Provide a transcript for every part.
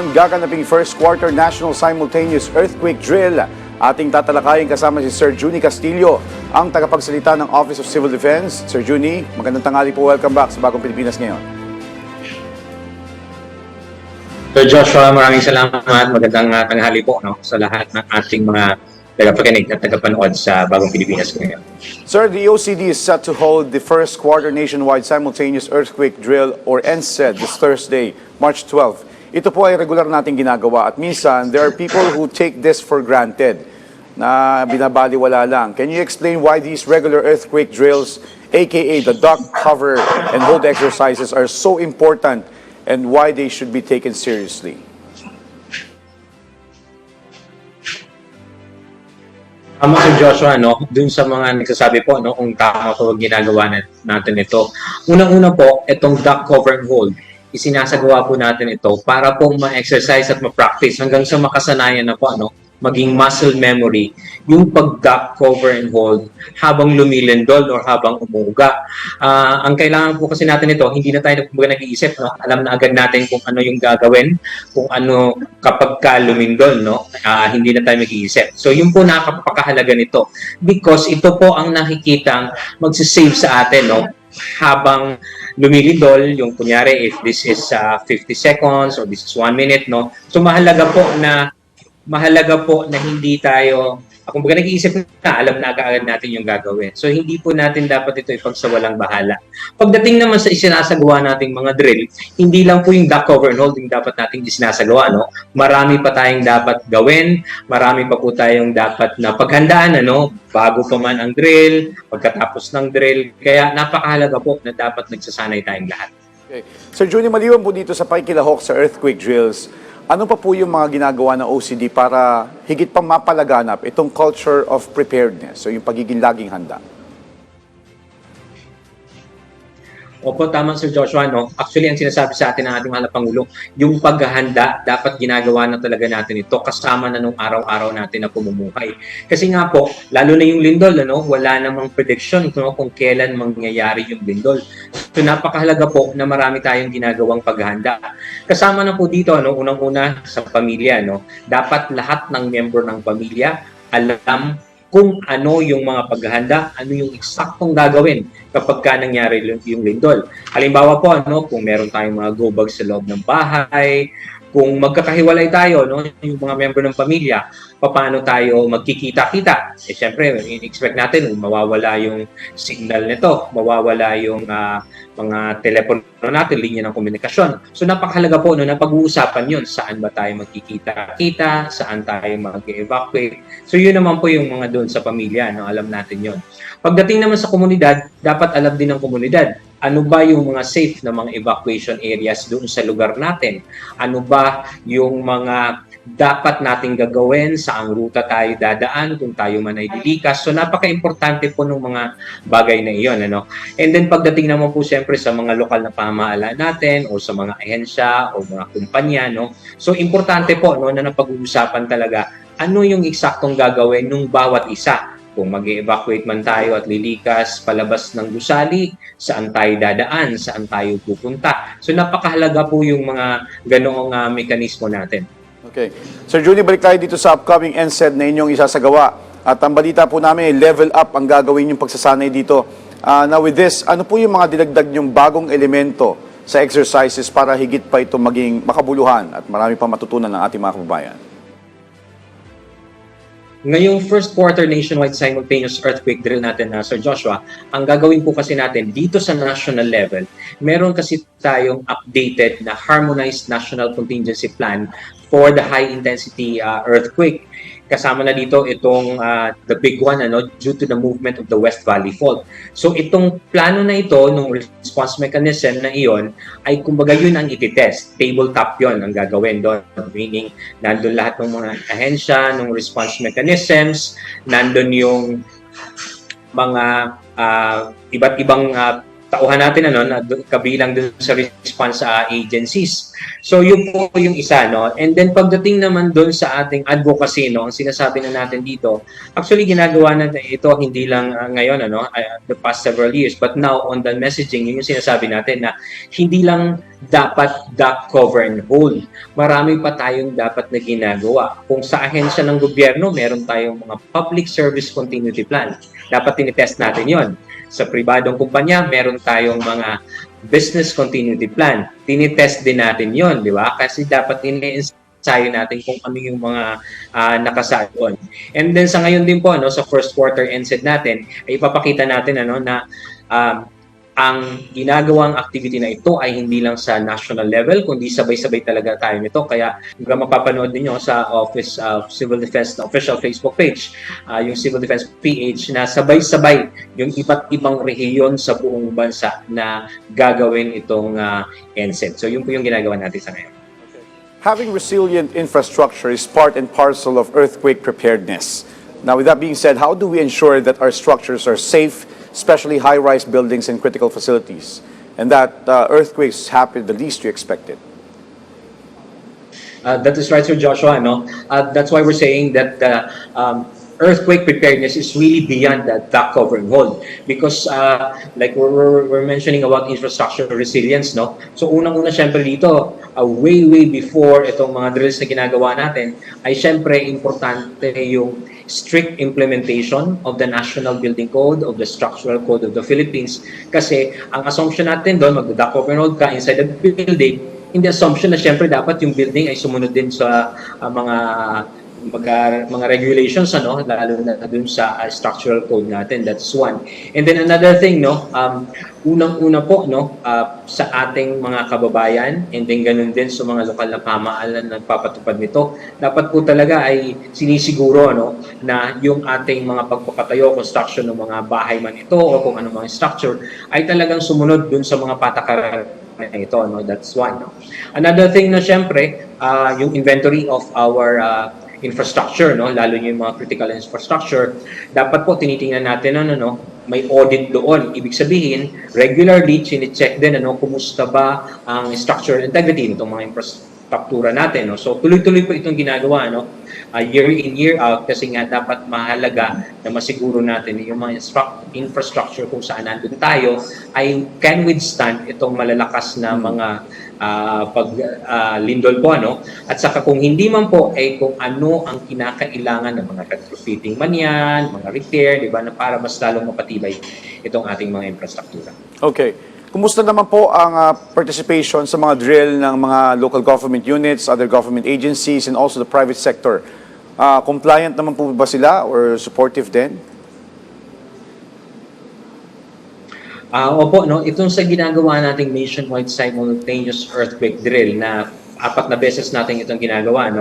ngayon gaganaping first quarter national simultaneous earthquake drill. Ating tatalakayin kasama si Sir Juni Castillo, ang tagapagsalita ng Office of Civil Defense. Sir Juni, magandang tanghali po. Welcome back sa Bagong Pilipinas ngayon. Sir Joshua, maraming salamat. Magandang tanghali po sa lahat ng ating mga tagapakinig at tagapanood sa Bagong Pilipinas ngayon. Sir, the OCD is set to hold the first quarter nationwide simultaneous earthquake drill or NSED this Thursday, March 12. Ito po ay regular nating ginagawa at minsan there are people who take this for granted na binabaliwala lang. Can you explain why these regular earthquake drills, aka the duck, cover, and hold exercises are so important and why they should be taken seriously? Sir Joshua, dun sa mga nagsasabi po, kung tama po ginagawa natin ito. Unang-una po, itong duck, cover, and hold. Isinasagawa po natin ito para po ma-exercise at ma-practice hanggang sa makasanayan na po, maging muscle memory, yung pag-duck, cover, and hold habang lumilindol or habang umuuga. Ang kailangan po kasi natin ito, hindi na tayo nag-iisip, alam na agad natin kung ano yung gagawin, kung ano kapag ka lumindol, hindi na tayo mag-iisip. So yun po napakahalaga nito because ito po ang nakikitang magsisave sa atin, habang lumilindol, yung kunyari if this is 50 seconds or this is 1 minute, so mahalaga po na hindi tayo, kung baga nag-iisip na, alam na agad natin yung gagawin. So hindi po natin dapat ito ipagsawalang bahala. Pagdating naman sa isinasagawa nating mga drill, hindi lang po yung duck, cover, and hold yung dapat nating isinasagawa, Marami pa tayong dapat gawin, marami pa po tayong dapat na paghandaan, bago pa man ang drill, pagkatapos ng drill. Kaya napakahalaga po na dapat nagsasanay tayong lahat. Okay. Sir Juni, maliwan po dito sa pakikilahok sa earthquake drills, ano pa po yung mga ginagawa ng OCD para higit pang mapalaganap itong culture of preparedness, so yung pagiging laging handa? Opo, tama Sir Joshua, Actually, ang sinasabi sa atin ng ating mahal na Pangulo, yung paghahanda, dapat ginagawa na talaga natin ito kasama na nung araw-araw natin na pumumuhay. Kasi nga po, lalo na yung lindol, wala namang prediction kung kailan mangyayari yung lindol. So napakahalaga po na marami tayong ginagawang paghahanda. Kasama na po dito, unang-una sa pamilya, dapat lahat ng miyembro ng pamilya alam kung ano yung mga paghahanda, ano yung eksaktong gagawin kapag ka nangyari yung lindol. Halimbawa po, kung meron tayong mga go bag sa loob ng bahay, kung magkakahiwalay tayo, yung mga miyembro ng pamilya, paano tayo magkikita-kita? Siyempre, expect natin, mawawala yung signal nito, mawawala yung mga telepono natin, linya ng komunikasyon. So napakahalaga po na pag-uusapan yun, saan ba tayo magkikita-kita, saan tayo mag-evacuate. So yun naman po yung mga doon sa pamilya, alam natin yun. Pagdating naman sa komunidad, dapat alam din ng komunidad, ano ba yung mga safe na mga evacuation areas doon sa lugar natin? Ano ba yung mga dapat nating gagawin, saang ruta tayo dadaan, kung tayo man ay lilikas. So napaka-importante po ng mga bagay na iyon. And then pagdating naman po siyempre sa mga lokal na pamahalaan natin o sa mga ahensya o mga kumpanya. So importante po na napag-uusapan talaga ano yung eksaktong gagawin ng bawat isa. Kung mag-evacuate man tayo at lilikas palabas ng gusali, saan tayo dadaan, saan tayo pupunta. So napakahalaga po yung mga ganoong mekanismo natin. Okay. Sir Juni, balik tayo dito sa upcoming NSED na inyong isasagawa. At ang balita po namin, level up ang gagawin yung pagsasanay dito. Now with this, ano po yung mga dinagdag yung bagong elemento sa exercises para higit pa ito maging makabuluhan at marami pa matutunan ng ating mga kababayan? Ngayong first quarter nationwide simultaneous earthquake drill natin, Sir Joshua, ang gagawin po kasi natin dito sa national level, meron kasi tayong updated na harmonized national contingency plan for the high-intensity earthquake. Kasama na dito itong the big one due to the movement of the West Valley Fault. So itong plano na ito, nung response mechanism na iyon, ay kumbaga yun ang ititest. Tabletop yun ang gagawin doon. Meaning, nandun lahat ng mga ahensya, ng response mechanisms, nandun yung mga iba't ibang tauhan natin na kabilang dun sa response agencies. So yun po yung isa, And then pagdating naman dun sa ating advocacy, ang sinasabi na natin dito, actually ginagawa natin ito hindi lang ngayon, the past several years, but now on the messaging, yung sinasabi natin na hindi lang dapat duck, cover, and hold. Marami pa tayong dapat na ginagawa. Kung sa ahensya ng gobyerno, meron tayong mga public service continuity plan. Dapat tinitest natin yon. Sa pribadong kumpanya, meron tayong mga business continuity plan. Tinitest din natin yon, di ba? Kasi dapat ini-ensayo natin kung ano yung mga nakasaad doon. And then sa ngayon din po, sa first quarter NSED natin, ay ipapakita natin na ang ginagawang activity na ito ay hindi lang sa national level, kundi sabay-sabay talaga tayo nito. Kaya kung mapapanood niyo sa Office of Civil Defense na official Facebook page, yung Civil Defense PH, na sabay-sabay yung iba't ibang rehiyon sa buong bansa na gagawin itong NSED. So yun po yung ginagawa natin sa ngayon. Having resilient infrastructure is part and parcel of earthquake preparedness. Now, with that being said, how do we ensure that our structures are safe, especially high-rise buildings and critical facilities, and that earthquakes happen the least you expected? That is right, Sir Joshua. That's why we're saying that earthquake preparedness is really beyond the duck, cover, and hold. Because like we're mentioning about infrastructure resilience, no? So unang-una syempre dito, way before itong mga drills na ginagawa natin, ay syempre importante yung strict implementation of the National Building Code, of the Structural Code of the Philippines. Kasi ang assumption natin doon, magda-duck, cover, and hold ka inside the building, in the assumption na syempre dapat yung building ay sumunod din sa mga regulations, lalo na dun sa structural code natin. That's one. And then another thing, unang-una po, sa ating mga kababayan, and then ganun din sa mga lokal na pamahalaan na nagpapatupad nito, dapat po talaga ay sinisiguro, na yung ating mga pagpapatayo, construction ng mga bahay man ito, o kung anong mga structure, ay talagang sumunod dun sa mga patakaran na ito. That's one. Another thing na syempre, yung inventory of our infrastructure, lalo yung mga critical infrastructure, dapat po tinitingnan natin may audit doon. Ibig sabihin, regularly chine-check din kumusta ba ang structural integrity nitong mga infrastruktura natin. So tuloy-tuloy po itong ginagawa, year in, year out, kasi nga dapat mahalaga na masiguro natin yung mga infrastructure kung saan nandun tayo ay can withstand itong malalakas na mga lindol po, At saka kung hindi man po, kung ano ang kinakailangan ng mga retrofitting man yan, mga repair, di ba, na para mas lalong mapatibay itong ating mga infrastruktura. Okay. Kumusta naman po ang participation sa mga drill ng mga local government units, other government agencies, and also the private sector? Compliant naman po ba sila or supportive din? Opo, itong sa ginagawa nating nationwide simultaneous earthquake drill na 4 na beses natin itong ginagawa,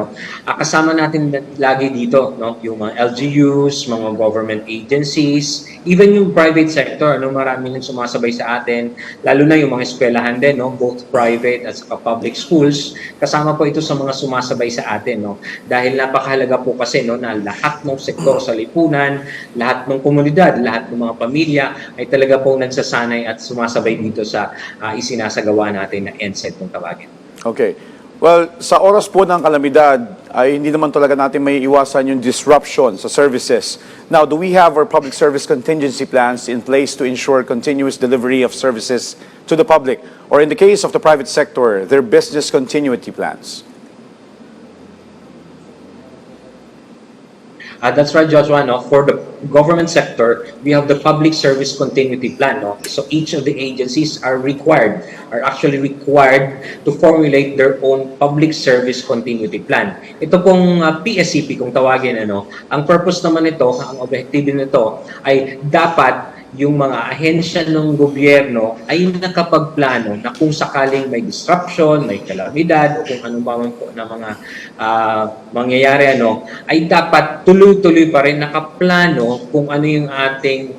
kasama natin lagi dito, yung mga LGUs, mga government agencies, even yung private sector, marami nang sumasabay sa atin, lalo na yung mga eskwelahan din, both private at saka public schools, kasama po ito sa mga sumasabay sa atin, dahil napakahalaga po kasi, na lahat ng sektor sa lipunan, lahat ng komunidad, lahat ng mga pamilya, ay talaga po nagsasanay at sumasabay dito sa isinasagawa natin na NSED kung tawagin. Okay. Well, sa oras po ng kalamidad, ay hindi naman talaga natin may iwasan yung disruption sa services. Now, do we have our public service contingency plans in place to ensure continuous delivery of services to the public? Or in the case of the private sector, their business continuity plans? That's right, Joshua. For the government sector, we have the public service continuity plan. So each of the agencies are actually required to formulate their own public service continuity plan. Ito pong PSCP kung tawagin, ang purpose naman nito, ang objective nito ay dapat yung mga ahensya ng gobyerno ay nakapagplano na kung sakaling may disruption, may kalamidad, o kung ano ba man po na mga mangyayari, ay dapat tuloy-tuloy pa rin nakaplano kung ano yung ating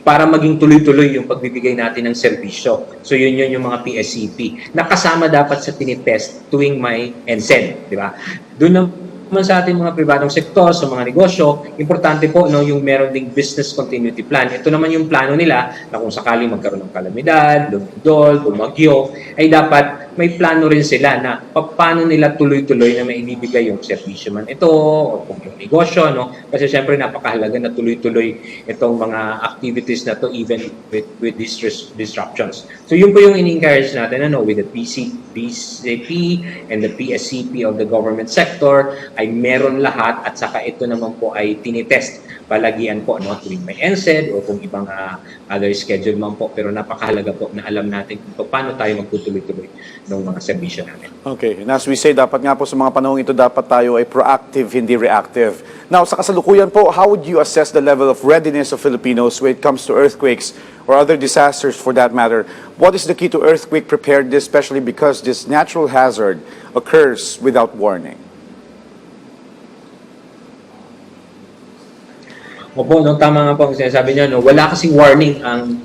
para maging tuloy-tuloy yung pagbibigay natin ng serbisyo. So yun yung mga PSCP. Nakasama dapat sa tinitest tuwing may NSED, di ba? Doon naman sa ating mga pribadong sektor, sa mga negosyo, importante po yung meron ding business continuity plan. Ito naman yung plano nila na kung sakaling magkaroon ng kalamidad, lumindol, bumagyo, ay dapat may plano rin sila na paano nila tuloy-tuloy na maibibigay yung serbisyo man ito o kung yung negosyo, no? Kasi syempre napakahalaga na tuloy-tuloy itong mga activities na to even with these disruptions. So yun po yung in-encourage natin, ano, with the BCP and the PSCP of the government sector ay meron lahat at saka ito naman po ay tinitest palagian po, no, tuwing may NSED o kung ibang other schedule man po, pero napakahalaga po na alam natin kung paano tayo magtutuloy-tuloy ng mga serbisyo namin. Okay. And as we say, dapat nga po sa mga panahong ito, dapat tayo ay proactive, hindi reactive. Now, sa kasalukuyan po, how would you assess the level of readiness of Filipinos when it comes to earthquakes or other disasters for that matter? What is the key to earthquake preparedness, especially because this natural hazard occurs without warning? Opo, no, tama nga po ang sinasabi niyo, no? Wala kasing warning ang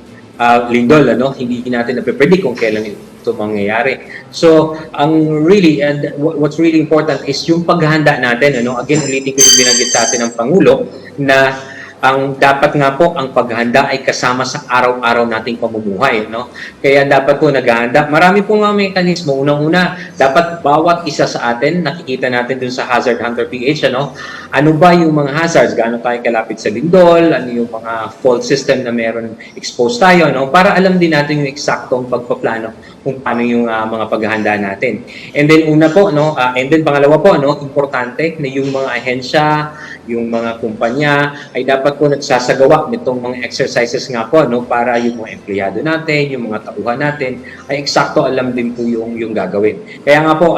lindol, ano? Hindi natin na-predict kung kailan ito mangyayari. So, ang really, and what's really important is yung paghahanda natin, ano? Again, ulitin ko yung binanggit sa atin ng Pangulo na ang dapat nga po ang paghahanda ay kasama sa araw-araw nating pamumuhay, no? Kaya dapat po naghahanda. Marami po nga mekanismo. Unang-una, dapat bawat isa sa atin, nakikita natin dun sa Hazard Hunter PH, ano? Ano ba yung mga hazards? Gaano tayo kalapit sa lindol? Ano yung mga fault system na meron exposed tayo, no? Para alam din natin yung eksaktong pagpaplano kung paano yung mga paghahanda natin. And then una po, no? And then pangalawa po, no? Importante na yung mga ahensya, yung mga kumpanya ay dapat po nagsasagawa nitong mga exercises nga po, no, para yung mga empleyado natin, yung mga tauhan natin ay eksakto alam din po yung gagawin. Kaya nga po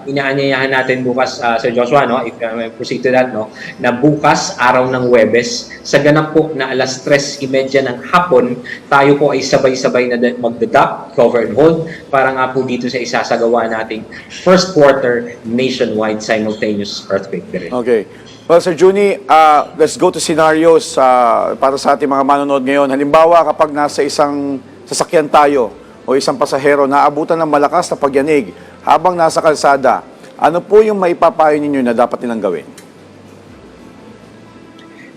inaanyayahan natin bukas, Sir Joshua, no, if I proceed to that, no, na bukas araw ng Huwebes sa ganap po na 3:30 ng hapon tayo po ay sabay-sabay na magda-duck, cover and hold para nga po dito sa isasagawa nating first quarter nationwide simultaneous earthquake. Okay. Well, Sir Juni, let's go to scenarios para sa ating mga manonood ngayon. Halimbawa, kapag nasa isang sasakyan tayo o isang pasahero na abutan ng malakas na pagyanig habang nasa kalsada, ano po yung maipapayo ninyo na dapat nilang gawin?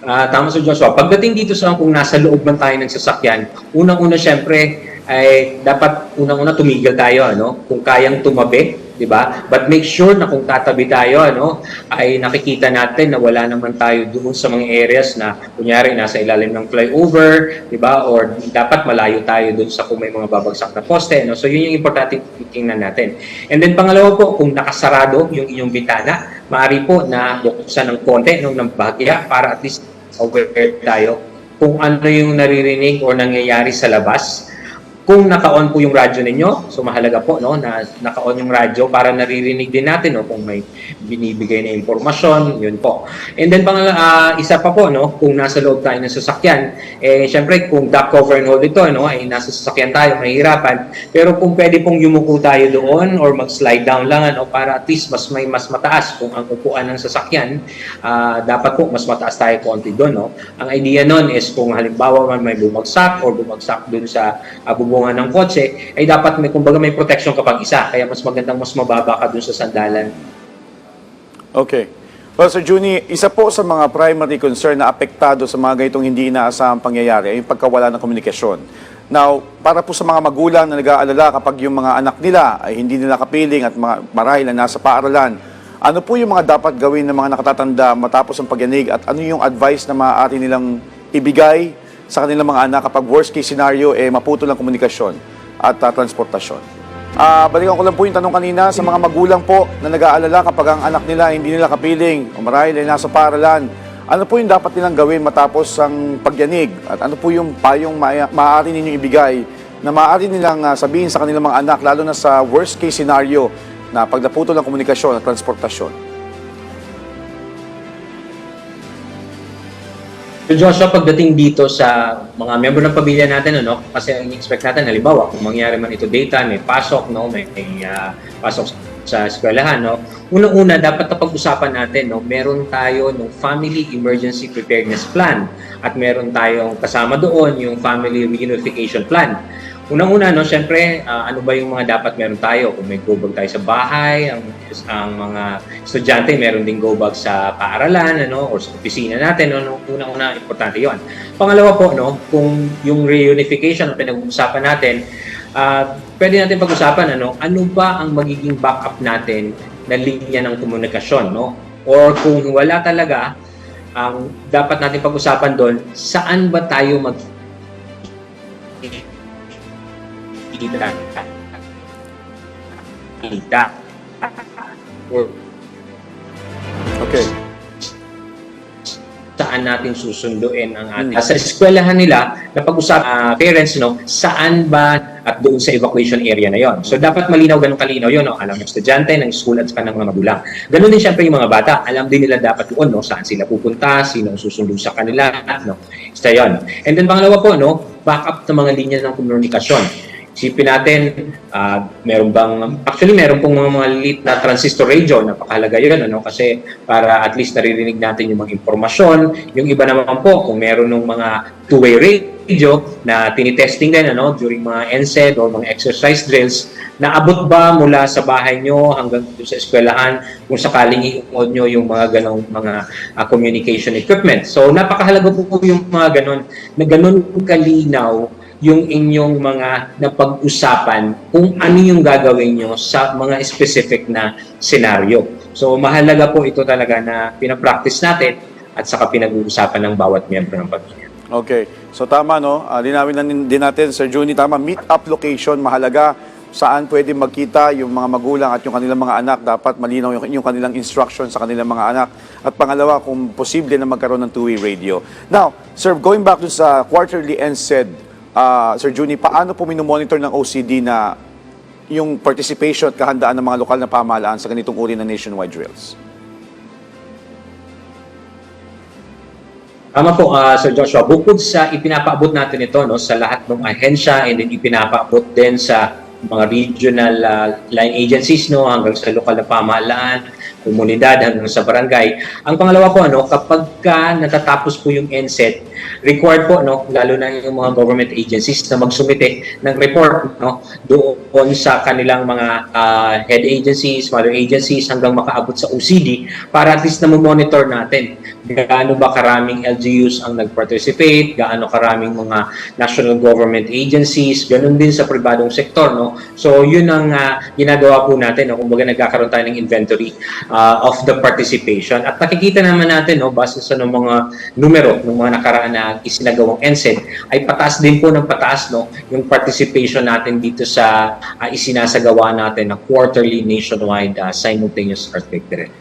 Tama, Sir Joshua. Pagdating dito sa kung nasa loob man tayo ng sasakyan, unang-una syempre ay dapat unang-una tumigil tayo, ano? Kung kayang tumabi, 'di ba? But make sure na kung tatabi tayo, ano, ay nakikita natin na wala naman tayo doon sa mga areas na kunyari nasa ilalim ng flyover, 'di ba? Or dapat malayo tayo doon sa kung may mga babagsak na poste, no? So yun yung importante tingnan natin. And then pangalawa po, kung nakasarado yung inyong bitana, maaari po na buksan ng konti ng bahagya para at least aware tayo kung ano yung naririnig o nangyayari sa labas. Kung naka-on po yung radyo ninyo, so mahalaga po, no, na naka-on yung radyo para naririnig din natin, no, kung may binibigay na impormasyon, yun po. And then isa pa po, no, kung nasa loob tayo ng sasakyan, syempre kung duck cover and hold ito, no, ay nasa sasakyan tayo, mahihirapan. Pero kung pwede pong yumuko tayo doon or mag-slide down lang, ano, para at least mas mataas kung ang upuan ng sasakyan, dapat po mas mataas tayo konti doon, no. Ang idea nun is kung halimbawa man may bumagsak or bumagsak doon sa bubungan ng kotse, ay dapat kumbaga may protection kapag isa. Kaya mas magandang mas mababa ka dun sa sandalan. Okay. Well, Sir Juni, isa po sa mga primary concern na apektado sa mga ganitong hindi inaasahang pangyayari ay yung pagkawala ng komunikasyon. Now, para po sa mga magulang na nag-aalala kapag yung mga anak nila ay hindi nila kapiling at marahil na nasa paaralan, ano po yung mga dapat gawin ng mga nakatatanda matapos ang pagyanig at ano yung advice na maaari nilang ibigay sa kanilang mga anak kapag worst case scenario, maputol ang komunikasyon at transportasyon. Balikan ko lang po yung tanong kanina sa mga magulang po na nag-aalala kapag ang anak nila hindi nila kapiling o marahil ay nasa paaralan. Ano po yung dapat nilang gawin matapos ang pagyanig? At ano po yung payong maaari ninyong ibigay na maaari nilang sabihin sa kanilang mga anak lalo na sa worst case scenario na pag naputol ang komunikasyon at transportasyon? So Joshua, pagdating dito sa mga miyembro ng pamilya natin, ano, kasi ang expect natin, halimbawa, kung mangyari man ito daytime, may pasok, no, may pasok sa eskwelahan, no, unang-una, dapat na pag-usapan natin, no, meron tayo ng Family Emergency Preparedness Plan at meron tayong kasama doon yung Family Reunification Plan. Unang-una, no, syempre, ano ba yung mga dapat meron tayo? Kung may go bag tayo sa bahay, ang mga estudyante, meron ding go bag sa paaralan, ano, or sa opisina natin, no, unang-una, importante yon. Pangalawa po, no, kung yung reunification na pinag-uusapan natin, pwede natin pag-usapan ano ba ang magiging backup natin na linya ng komunikasyon, no? Or kung wala talaga, ang dapat natin pag-usapan doon, saan ba tayo kita or Okay. saan natin susunduin ang ating sa eskwelahan nila na pag-usap parents, no, saan ba at doon sa evacuation area na yon. So dapat malinaw, ganun kalinaw yon, no? Alam ng estudyante, ng school at saka ng mga magulang. Ganun din syempre yung mga bata, alam din nila dapat yun, no, saan sila pupunta, sino ang susundo sa kanila, no. Isa yon. And then pangalawa po, no, backup ng mga linya ng komunikasyon. Isipin natin, meron pong mga liit na transistor radio, napakahalaga yun, ano, kasi para at least naririnig natin yung mga impormasyon. Yung iba naman po, kung meron ng mga two-way radio na tinitesting din, ano, during mga NSED o mga exercise drills, naabot ba mula sa bahay nyo hanggang sa eskwelahan kung sakaling i-on nyo yung mga ganong mga communication equipment. So napakahalaga po yung mga ganon, na ganon kalinaw yung inyong mga napag-usapan kung ano yung gagawin nyo sa mga specific na senaryo. So mahalaga po ito talaga na pinapractice natin at saka pinag-uusapan ng bawat miyembro ng pamilya. Okay. So tama, no? Linawin na din natin, Sir Juni, tama, meet-up location, mahalaga saan pwede magkita yung mga magulang at yung kanilang mga anak. Dapat malinaw yung kanilang instruction sa kanilang mga anak. At pangalawa, kung posible na magkaroon ng two-way radio. Now, Sir, going back to sa quarterly NSED, Sir Juni, paano po minomonitor ng OCD na yung participation at kahandaan ng mga lokal na pamahalaan sa ganitong uri ng nationwide drills? Tama po, Sir Joshua. Bukod sa ipinapaabot natin ito, no, sa lahat ng ahensya, and then ipinapaabot din sa mga regional line agencies, no, hanggang sa lokal na pamahalaan, komunidad, hanggang sa barangay. Ang pangalawa po, ano, kapag natatapos po yung NSET, required po, no, lalo na yung mga government agencies na magsumite ng report, no, doon sa kanilang mga head agencies, mother agencies, hanggang makaabot sa OCD para at least na monitor natin gaano ba karaming LGUs ang nag-participate, gaano karaming mga national government agencies, ganun din sa pribadong sektor, no. So yun ang ginagawa po natin, no, kumbaga nagkakaroon tayo ng inventory of the participation. At nakikita naman natin, no, base sa mga numero ng mga nakaraan na isinagawang NSED, ay pataas din po ng pataas, no, yung participation natin dito sa isinasagawa natin na quarterly nationwide simultaneous earthquake drill.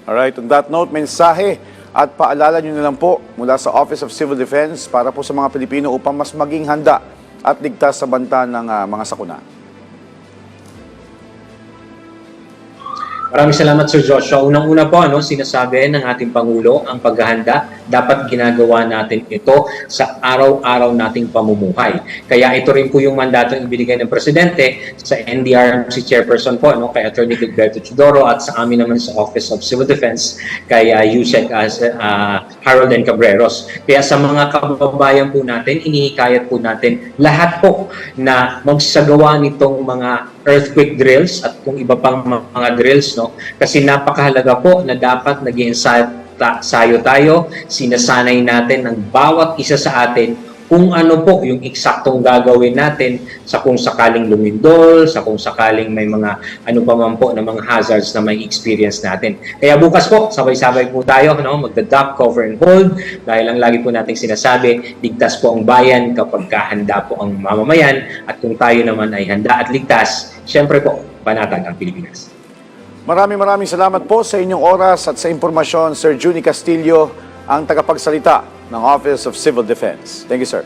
Alright, on that note, mensahe at paalala nyo na lang po mula sa Office of Civil Defense para po sa mga Pilipino upang mas maging handa at ligtas sa banta ng mga sakuna. Maraming salamat, Sir Joshua. Unang-una po, ano, sinasabi ng ating Pangulo, ang paghahanda, dapat ginagawa natin ito sa araw-araw nating pamumuhay. Kaya ito rin po yung mandato ibinigay ng Presidente sa NDRC Chairperson po, ano, kay Atty. Gilberto Chidoro, at sa amin naman sa Office of Civil Defense, kay USEC Harold N. Cabreros. Kaya sa mga kababayan po natin, inihikayat po natin lahat po na magsagawa nitong mga earthquake drills at kung iba pang mga drills, no, kasi napakahalaga po na dapat nag-iensayo tayo, sinasanay natin ng bawat isa sa atin kung ano po yung eksaktong gagawin natin sa kung sakaling lumindol, sa kung sakaling may mga ano pa man po na mga hazards na may experience natin. Kaya bukas po, sabay-sabay po tayo, no, magda-duck, cover and hold, dahil ang lagi po nating sinasabi, ligtas po ang bayan kapag kahanda po ang mamamayan, at kung tayo naman ay handa at ligtas, syempre po, panatag ang Pilipinas. Maraming salamat po sa inyong oras at sa impormasyon, Sir Juni Castillo, ang tagapagsalita ng Office of Civil Defense. Thank you, sir.